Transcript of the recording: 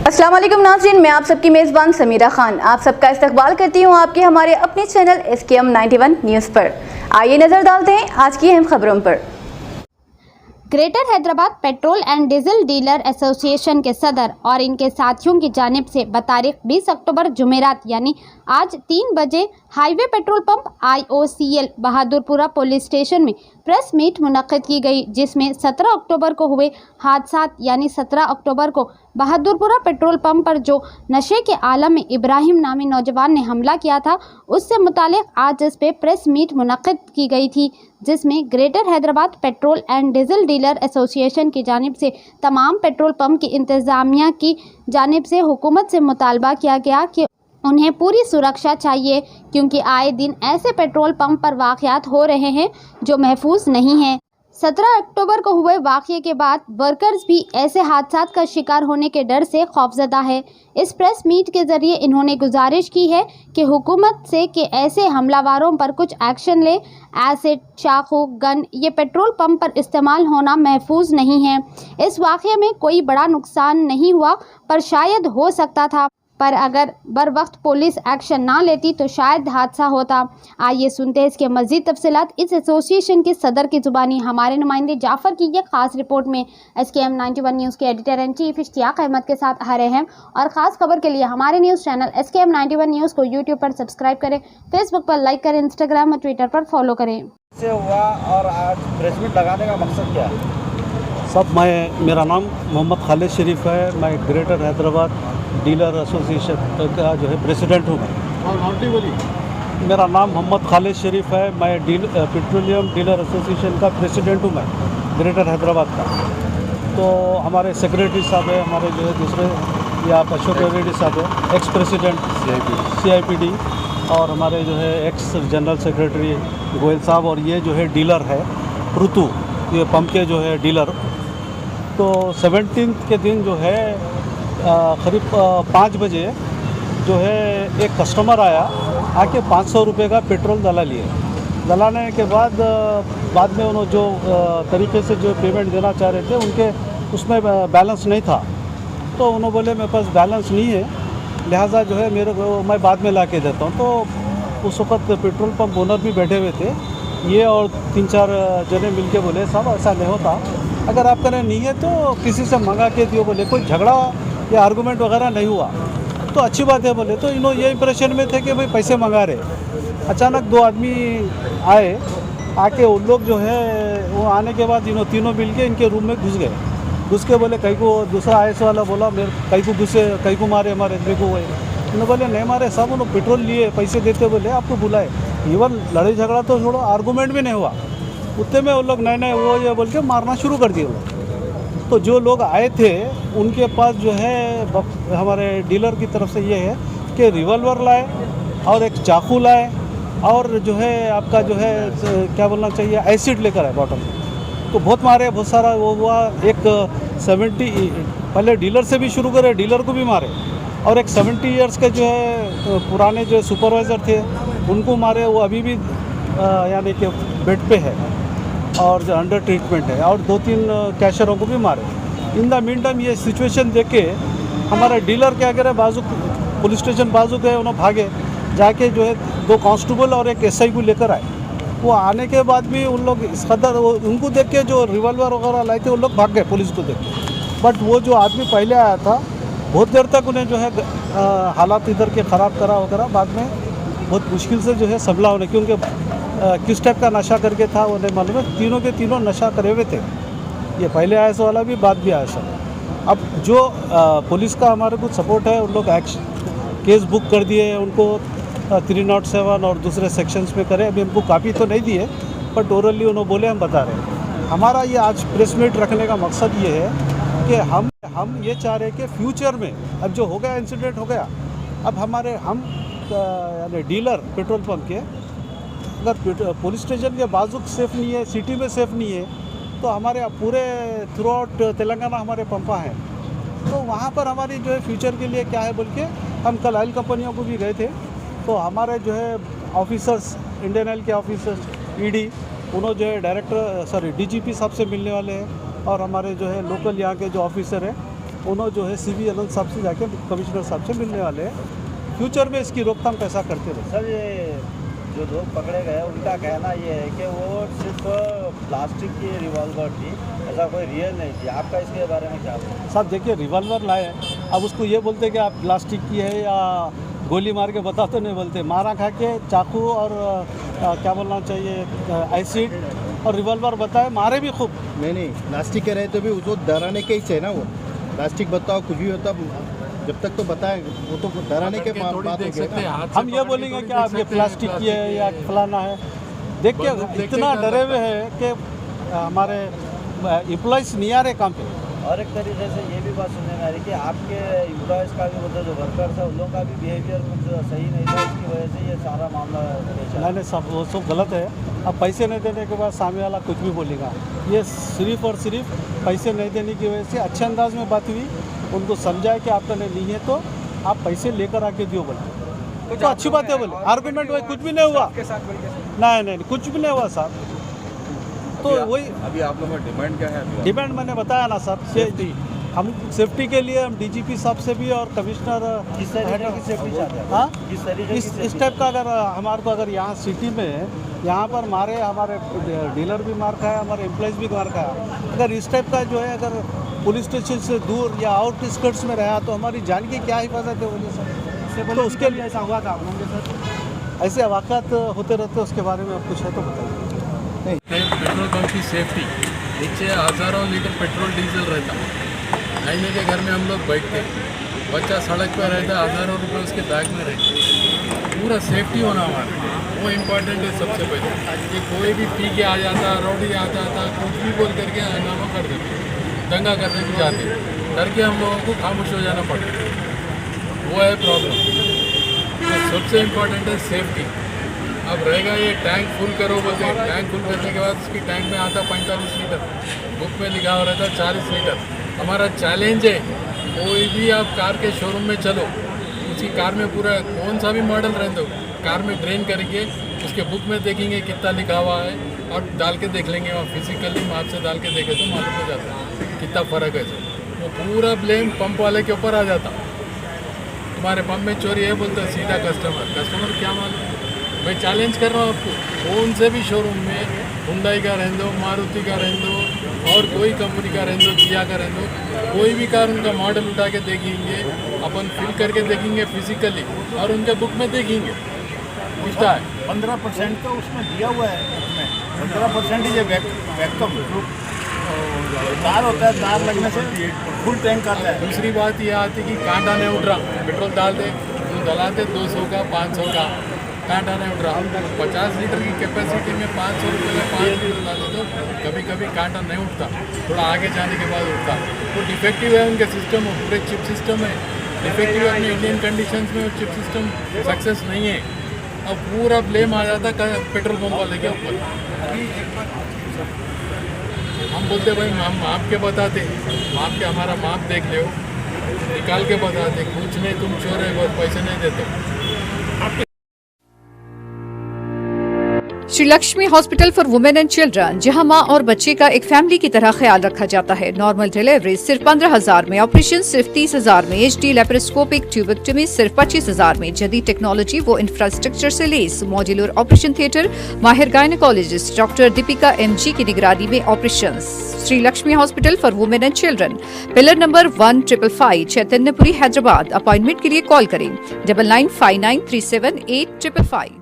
अस्सलाम वालेकुम नाज़रीन, मैं आप सबकी मेज़बान समीरा खान आप सबका इस्तकबाल करती हूँ आपके हमारे अपने चैनल SKM 91 न्यूज़ पर। आइए नज़र डालते हैं आज की अहम खबरों पर। Greater Hyderabad petrol and diesel dealer association के सदर और इनके साथियों की जानिब से बतारीख 20 अक्टूबर जुमेरात यानी आज 3 बजे highway petrol pump IOCL Bahadurpura police station में प्रेस मीट मुनक्किद की गई, जिसमें 17 अक्टूबर को हुए हादसात यानी 17 अक्टूबर को बहादुरपुरा पेट्रोल पंप पर जो नशे के आलम में इब्राहिम नामी नौजवान ने हमला किया था उससे मुतालिक आज इस पे प्रेस मीट मुनक्किद की गई थी, जिसमें greater Hyderabad petrol and diesel dealer association की जानिब से तमाम पेट्रोल पंप की इंतज़ामिया की जानिब से हुकूमत से मुतालबा किया गया कि उन्हें पूरी सुरक्षा चाहिए, क्योंकि आए दिन ऐसे पेट्रोल पंप पर वाक़यात हो रहे हैं जो महफूज नहीं हैं। 17 अक्टूबर को हुए वाक़ये के बाद वर्कर्स भी ऐसे हादसात का शिकार होने के डर से खौफजदा है। इस प्रेस मीट के ज़रिए इन्होंने गुजारिश की है कि हुकूमत से कि ऐसे हमलावरों पर कुछ एक्शन ले। एसिड, चाकू, गन ये पेट्रोल पंप पर इस्तेमाल होना महफूज नहीं है। इस वाक़ये में कोई बड़ा नुकसान नहीं हुआ, पर शायद हो सकता था, पर अगर बर वक्त पुलिस एक्शन ना लेती तो शायद हादसा होता। आइए सुनते हैं इसके मज़ीद तफसीलात इस एसोसिएशन के सदर की ज़ुबानी हमारे नुमाइंदे जाफ़र की ये ख़ास रिपोर्ट में। SKM 91 न्यूज़ के editor in chief Ishtiaq Ahmed के साथ आ रहे हैं और ख़ास खबर के लिए हमारे न्यूज़ चैनल SKM 91 न्यूज़ को यूट्यूब पर सब्सक्राइब करें, फेसबुक पर लाइक करें, इंस्टाग्राम और ट्विटर पर फॉलो करें। से हुआ और आज प्रेस मीट लगाने का मकसद क्या है? सब मेरा नाम मोहम्मद खालिद शरीफ है। मैं ग्रेटर हैदराबाद डीलर एसोसिएशन का जो है प्रेसिडेंट हूँ। मेरा नाम मोहम्मद खालिद शरीफ है। मैं पेट्रोलियम डीलर एसोसिएशन का प्रेसिडेंट हूँ, मैं ग्रेटर हैदराबाद का। तो हमारे सेक्रेटरी साहब है, हमारे जो है दूसरे या अशोक रेड्डी साहब है, एक्स प्रेसिडेंट CIPD, और हमारे जो है एक्स जनरल सेक्रेटरी गोयल साहब, और ये जो है डीलर है ऋतु, ये पंप के जो है डीलर। तो 17 के दिन जो है करीब 5 बजे जो है एक कस्टमर आया, आके 500 रुपये का पेट्रोल डला लिए। डलाने के बाद में उन्होंने जो तरीके से जो पेमेंट देना चाह रहे थे उनके उसमें बैलेंस नहीं था। तो उन्होंने बोले मेरे पास बैलेंस नहीं है, लिहाजा जो है मेरे को मैं बाद में ला के देता हूँ। तो उस वक्त पेट्रोल पंप ओनर भी बैठे हुए थे, ये और 3-4 जने मिलके बोले साहब ऐसा नहीं होता, अगर आपका नहीं है तो किसी से मंगा के दियो। बोले कोई झगड़ा या आर्गूमेंट वगैरह नहीं हुआ तो अच्छी बात है। बोले तो इन्होंने ये इंप्रेशन में थे कि भाई पैसे मंगा रहे। अचानक 2 आदमी आए, आके उन लोग जो है वो आने के बाद इन्होंने तीनों मिल के इनके रूम में घुस गए। घुस के बोले कहीं को, दूसरा IS वाला बोला मेरे कहीं को घुसे, कहीं को मारे हमारे आदमी को। उन्होंने बोले नहीं मारे साहब, उन्होंने पेट्रोल लिए, पैसे देते बोले आपको बुलाए। इवन लड़ाई झगड़ा तो छोड़ो, आर्गूमेंट भी नहीं हुआ। उतने में वो लोग नहीं वो ये बोल के मारना शुरू कर दिए लोग। तो जो लोग आए थे उनके पास जो है हमारे डीलर की तरफ से ये है कि रिवॉल्वर लाए और एक चाकू लाए, और जो है आपका जो है क्या बोलना चाहिए एसिड लेकर आए बॉटल। तो बहुत मारे, बहुत सारा वो हुआ। एक 70 पहले डीलर से भी शुरू करे, डीलर को भी मारे, और एक 70 ईयर्स के जो है पुराने जो सुपरवाइज़र थे उनको मारे। वो अभी भी यानी कि बेड पे है और जो अंडर ट्रीटमेंट है, और 2-3 कैशरों को भी मारे। इन द मीन टाइम ये सिचुएशन देख के हमारा डीलर क्या करे, बाजू पुलिस स्टेशन बाजू गए, उन्होंने भागे जाके जो है 2 कांस्टेबल और एक SI को लेकर आए। वो आने के बाद भी उन लोग इस कदर उनको देख के जो रिवॉल्वर वगैरह लाए थे उन लोग भाग गए पुलिस को देख के। बट वो जो आदमी पहले आया था बहुत देर तक उन्हें जो है हालात इधर के ख़राब करा वगैरह, बाद में बहुत मुश्किल से जो है संभला उन्हें, क्योंकि किस टाइप का नशा करके था उन्हें मालूम है। तीनों के तीनों नशा करे हुए थे, ये पहले IS वाला भी बाद भी IS वाला। अब जो पुलिस का हमारे कुछ सपोर्ट है, उन लोग केस बुक कर दिए, उनको 307 और दूसरे सेक्शंस में करें। अभी हमको काफ़ी तो नहीं दिए, बट ओरली उन्होंने बोले हम बता रहे हैं। हमारा ये आज प्रेस मीट रखने का मकसद ये है कि हम ये चाह रहे हैं कि फ्यूचर में अब जो हो गया इंसिडेंट हो गया, अब हम यानी डीलर पेट्रोल पंप के अगर पुलिस स्टेशन के बाजू सेफ़ नहीं है, सिटी में सेफ़ नहीं है, तो हमारे पूरे थ्रू आउट तेलंगाना हमारे पंपा हैं। तो वहाँ पर हमारी जो है फ्यूचर के लिए क्या है बोल के हम कल ऑयल कंपनियों को भी गए थे। तो हमारे जो है ऑफिसर्स, इंडियन ऑयल के ऑफिसर्स, ED, उन्होंने जो है DGP साहब से मिलने वाले हैं, और हमारे जो है लोकल यहाँ के जो ऑफिसर हैं उन्होंने जो है CB आनंद साहब से जाके कमिश्नर साहब से मिलने वाले हैं। फ्यूचर में इसकी रोकथाम कैसा करते रहे। सर ये जो लोग पकड़े गए उनका कहना ये है कि वो सिर्फ प्लास्टिक की रिवॉल्वर थी, ऐसा कोई रियल नहीं थी। आपका इसके बारे में क्या बोलते हैं? साहब देखिए रिवॉल्वर लाए, अब उसको ये बोलते कि आप प्लास्टिक की है या गोली मार के बता तो नहीं बोलते, मारा खा के चाकू और क्या बोलना चाहिए एसिड और रिवॉल्वर बताए, मारे भी खूब। नहीं प्लास्टिक के रहे तो भी उसको डराने के ही से ना, वो प्लास्टिक बताओ कुछ भी होता जब तक तो बताएं, वो तो डराने के बात होगी। हम ये बोलेंगे कि आप ये प्लास्टिक की है या फलाना है, देख के इतना डरे हुए हैं कि हमारे एम्प्लॉइज नहीं आ रहे काम पे। और एक तरीके से ये भी बात सुनने में आ रही कि आपके एम्प्लॉयज़ का भी मतलब जो वर्कर्स है उन लोगों का भी बिहेवियर कुछ सही नहीं था, इसकी वजह से ये सारा मामला नहीं सब वो सब गलत है। अब पैसे नहीं देने के बाद सामने वाला कुछ भी बोलेगा, ये सिर्फ और सिर्फ पैसे नहीं देने की वजह से अच्छे अंदाज में बात हुई, उनको समझाया कि आपका नहीं है तो आप पैसे लेकर आके दियो बोले, तो अच्छी बात है बोले। आर्गूमेंट वही कुछ भी नहीं हुआ, नहीं कुछ भी नहीं हुआ साहब। तो वही अभी आप लोगों का डिमांड क्या है? डिमांड मैंने बताया ना सर, हम सेफ्टी के लिए हम DGP साहब से भी और कमिश्नर किस तरीके की सेफ्टी चाहते हैं? हाँ किस तरीके की इस सेफ्टी? टाइप का अगर हमारे को अगर यहाँ सिटी में यहाँ पर मारे, हमारे डीलर भी मार खाया, हमारे एम्प्लॉयज़ भी मार खाया, अगर इस टाइप का जो है अगर पुलिस स्टेशन से दूर या आउटस्कर्ट्स में रहा तो हमारी जान की क्या हिफाजत है बोले सर। तो उसके लिए ऐसा हुआ था आप लोगों के साथ, ऐसे वाक़ात होते रहते, उसके बारे में आप कुछ है तो बताइए। पेट्रोल पंप की सेफ्टी, नीचे हज़ारों लीटर पेट्रोल डीजल रहता, आईने के घर में हम लोग बैठते, बच्चा सड़क पर रहता, हज़ारों रुपये उसके बैग में रहते। पूरा सेफ्टी होना हमारा वो इम्पोर्टेंट है सबसे पहले। कि कोई भी पी के आ जाता, रौडी आता था, कुछ भी बोल करके हंगामा कर देते, दंगा करने भी जाते, डर के हम लोगों को खामोश हो जाना पड़ता, वो है प्रॉब्लम। तो सबसे इम्पोर्टेंट है सेफ्टी। अब रहेगा ये टैंक फुल करो बोलते हैं, टैंक फुल करने के बाद उसकी टैंक में आता 45 लीटर, बुक में लिखा हो रहता 40 लीटर। हमारा चैलेंज है, कोई भी आप कार के शोरूम में चलो, उसी कार में पूरा कौन सा भी मॉडल रहते हो, कार में ड्रेन करेंगे, उसके बुक में देखेंगे कितना लिखा हुआ है और डाल के देख लेंगे, वहाँ फिजिकली माप से डाल के देखे तो मालूम हो जाता है कितना फ़र्क है। वो पूरा ब्लेम पंप वाले के ऊपर आ जाता, तुम्हारे पंप में चोरी है बोलते सीधा कस्टमर क्या मालूम। मैं चैलेंज कर रहा हूँ आपको, कौन से भी शोरूम में हुंडई का रहने दो, मारुति का रहने दो और कोई कंपनी का रहने दो, किया का रहने दो, कोई भी कार उनका मॉडल उठा के देखेंगे, अपन फिल करके देखेंगे फिजिकली और उनके बुक में देखेंगे पूछता है 15% तो उसमें दिया हुआ है, उसमें 15% ही वैक्यूम तार होता है, तार लगने से फुल टैंक आता है। दूसरी बात यह आती कि कांटा नहीं उठ रहा, पेट्रोल डाल दे तो डलाते 200 का 500 का, कांटा नहीं उठ रहा। 50 लीटर की कैपेसिटी में 500 रुपये में 5 लीटर डाले तो कभी कभी कांटा नहीं उठता, थोड़ा आगे जाने के बाद उठता। तो डिफेक्टिव है उनके सिस्टम, पूरे चिप सिस्टम है डिफेक्टिव, अपने इंडियन कंडीशंस में चिप सिस्टम सक्सेस नहीं है। अब पूरा ब्लेम आ जाता पेट्रोल पंप वाले के ऊपर। हम बोलते भाई हम माप के बताते, माप के हमारा माप देख लो, निकाल के बताते, कुछ नहीं तुम चोर है बहुत पैसे नहीं देते। Shri Lakshmi hospital for women and children, जहां मां और बच्चे का एक फैमिली की तरह ख्याल रखा जाता है। नॉर्मल डिलीवरी सिर्फ 15,000 में, ऑपरेशन सिर्फ 30,000 में, HD लेप्रोस्कोपिक ट्यूबेक्टमी सिर्फ 25,000 में, जदीद टेक्नोलॉजी वो इंफ्रास्ट्रक्चर से लेस, मॉड्यूलर ऑपरेशन थिएटर, माहिर गायनेकोलॉजिस्ट डॉक्टर दीपिका MG की निगरानी में operation. Shri Lakshmi hospital for women and children, pillar number 1555, Chaitanyapuri, Hyderabad. Appointment के लिए कॉल करें 9959378555।